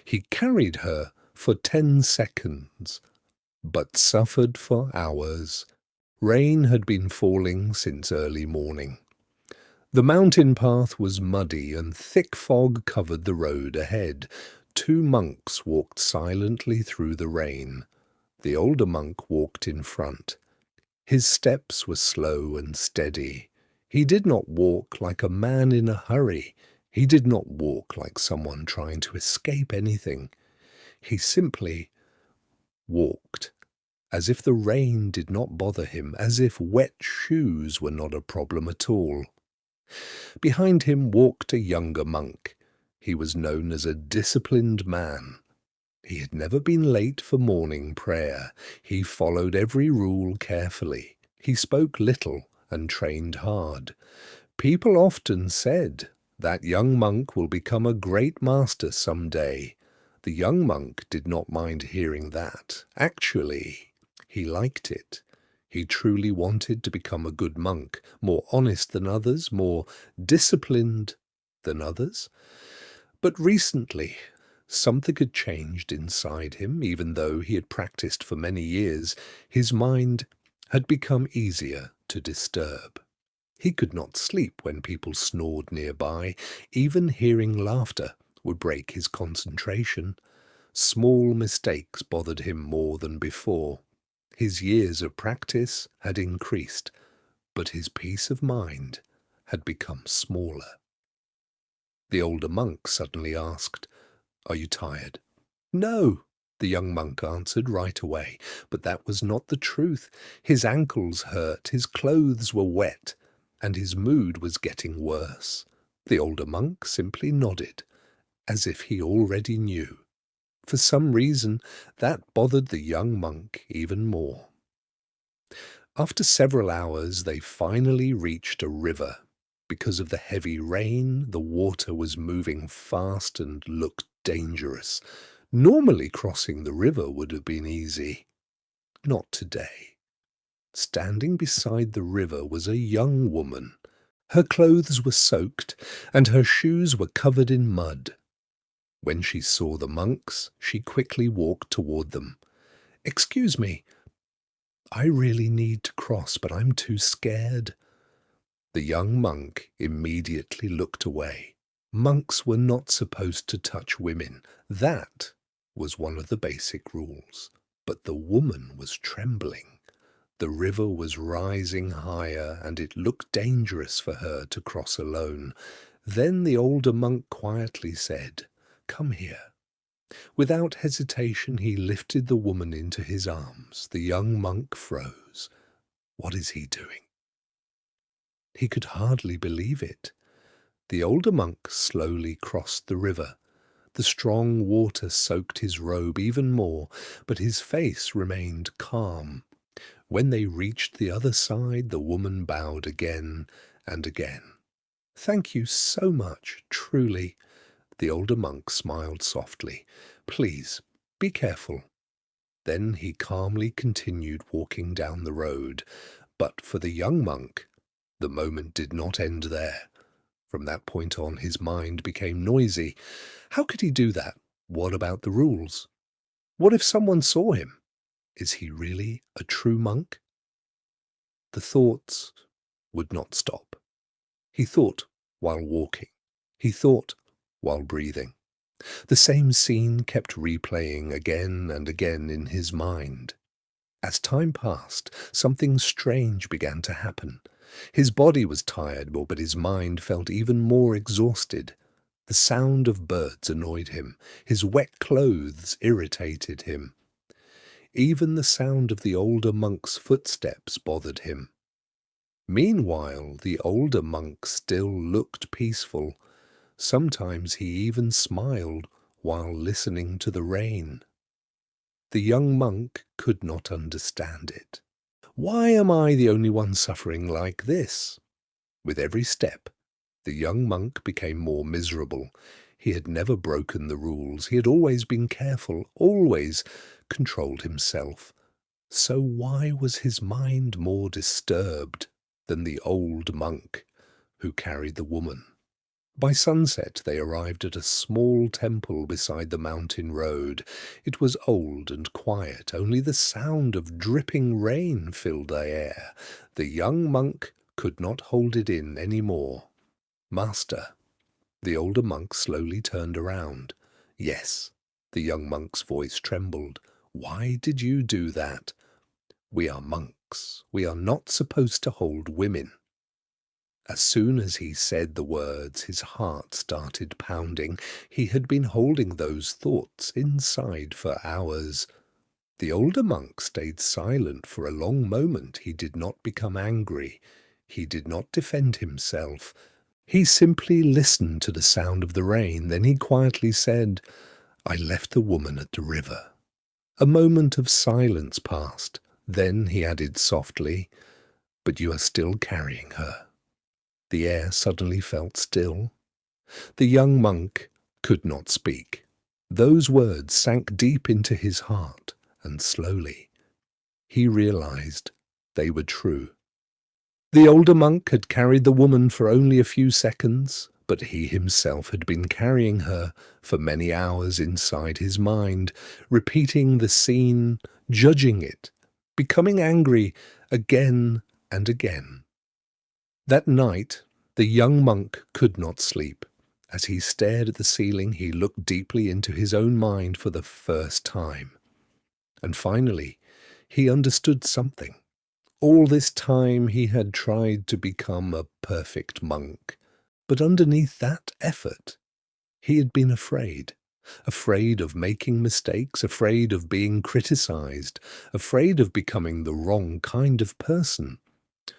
He carried her for 10 seconds, but suffered for hours. Rain had been falling since early morning. The mountain path was muddy and thick fog covered the road ahead. 2 monks walked silently through the rain. The older monk walked in front. His steps were slow and steady. He did not walk like a man in a hurry. He did not walk like someone trying to escape anything. He simply walked, as if the rain did not bother him, as if wet shoes were not a problem at all. Behind him walked a younger monk. He was known as a disciplined man. He had never been late for morning prayer. He followed every rule carefully. He spoke little and trained hard. People often said, "That young monk will become a great master some day." The young monk did not mind hearing that. Actually, he liked it. He truly wanted to become a good monk, more honest than others, more disciplined than others. But recently, something had changed inside him. Even though he had practiced for many years, his mind had become easier to disturb. He could not sleep when people snored nearby. Even hearing laughter would break his concentration. Small mistakes bothered him more than before. His years of practice had increased, but his peace of mind had become smaller. The older monk suddenly asked, "Are you tired?" "No," the young monk answered right away, but that was not the truth. His ankles hurt, his clothes were wet, and his mood was getting worse. The older monk simply nodded, as if he already knew. For some reason, that bothered the young monk even more. After several hours, they finally reached a river. Because of the heavy rain, the water was moving fast and looked dangerous. Normally, crossing the river would have been easy. Not today. Standing beside the river was a young woman. Her clothes were soaked, and her shoes were covered in mud. When she saw the monks, she quickly walked toward them. "Excuse me, I really need to cross, but I'm too scared." The young monk immediately looked away. Monks were not supposed to touch women. That was one of the basic rules. But the woman was trembling. The river was rising higher, and it looked dangerous for her to cross alone. Then the older monk quietly said, "Come here." Without hesitation, he lifted the woman into his arms. The young monk froze. What is he doing? He could hardly believe it. The older monk slowly crossed the river. The strong water soaked his robe even more, but his face remained calm. When they reached the other side, the woman bowed again and again. "Thank you so much, truly." The older monk smiled softly. "Please, be careful." Then he calmly continued walking down the road. But for the young monk, the moment did not end there. From that point on, his mind became noisy. How could he do that? What about the rules? What if someone saw him? Is he really a true monk? The thoughts would not stop. He thought while walking. He thought while breathing. The same scene kept replaying again and again in his mind. As time passed, something strange began to happen. His body was tired, but his mind felt even more exhausted. The sound of birds annoyed him. His wet clothes irritated him. Even the sound of the older monk's footsteps bothered him. Meanwhile, the older monk still looked peaceful. Sometimes he even smiled while listening to the rain. The young monk could not understand it. Why am I the only one suffering like this? With every step, the young monk became more miserable. He had never broken the rules. He had always been careful, always controlled himself. So why was his mind more disturbed than the old monk who carried the woman? By sunset they arrived at a small temple beside the mountain road. It was old and quiet, only the sound of dripping rain filled the air. The young monk could not hold it in any more. "Master," the older monk slowly turned around. "Yes," the young monk's voice trembled. "Why did you do that?" "We are monks. We are not supposed to hold women." As soon as he said the words, his heart started pounding. He had been holding those thoughts inside for hours. The older monk stayed silent for a long moment. He did not become angry. He did not defend himself. He simply listened to the sound of the rain. Then he quietly said, "I left the woman at the river." A moment of silence passed. Then he added softly, "But you are still carrying her." The air suddenly felt still. The young monk could not speak. Those words sank deep into his heart, and slowly he realized they were true. The older monk had carried the woman for only a few seconds, but he himself had been carrying her for many hours inside his mind, repeating the scene, judging it, becoming angry again and again. That night, the young monk could not sleep. As he stared at the ceiling, he looked deeply into his own mind for the first time. And finally, he understood something. All this time he had tried to become a perfect monk, but underneath that effort, he had been afraid. Afraid of making mistakes, afraid of being criticized, afraid of becoming the wrong kind of person.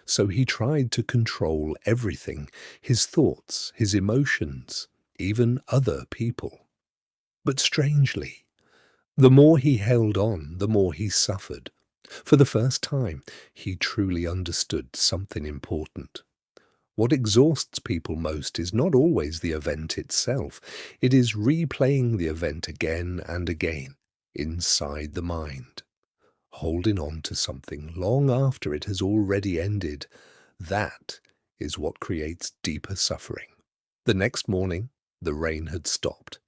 So he tried to control everything, his thoughts, his emotions, even other people. But strangely, the more he held on, the more he suffered. For the first time, he truly understood something important. What exhausts people most is not always the event itself. It is replaying the event again and again inside the mind. Holding on to something long after it has already ended, that is what creates deeper suffering. The next morning, the rain had stopped.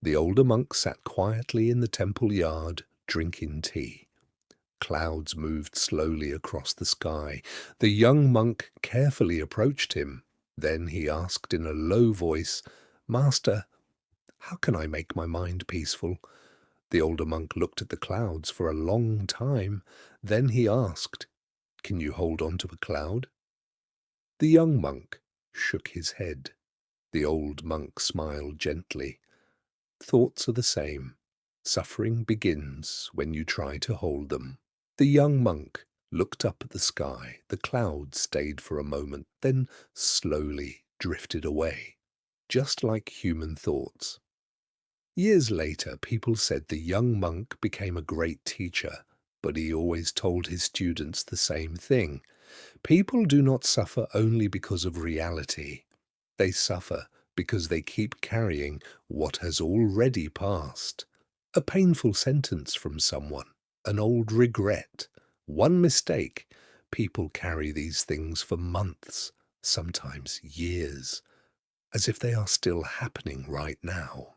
The older monk sat quietly in the temple yard, drinking tea. Clouds moved slowly across the sky. The young monk carefully approached him. Then he asked in a low voice, "Master, how can I make my mind peaceful?" The older monk looked at the clouds for a long time. Then he asked, "Can you hold on to a cloud?" The young monk shook his head. The old monk smiled gently. Thoughts are the same. Suffering begins when you try to hold them. The young monk looked up at the sky. The clouds stayed for a moment, then slowly drifted away, just like human thoughts. Years later, people said the young monk became a great teacher, but he always told his students the same thing. People do not suffer only because of reality. They suffer because they keep carrying what has already passed. A painful sentence from someone, an old regret, one mistake. People carry these things for months, sometimes years, as if they are still happening right now.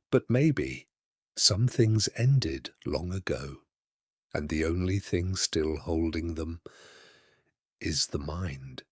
But maybe some things ended long ago, and the only thing still holding them is the mind.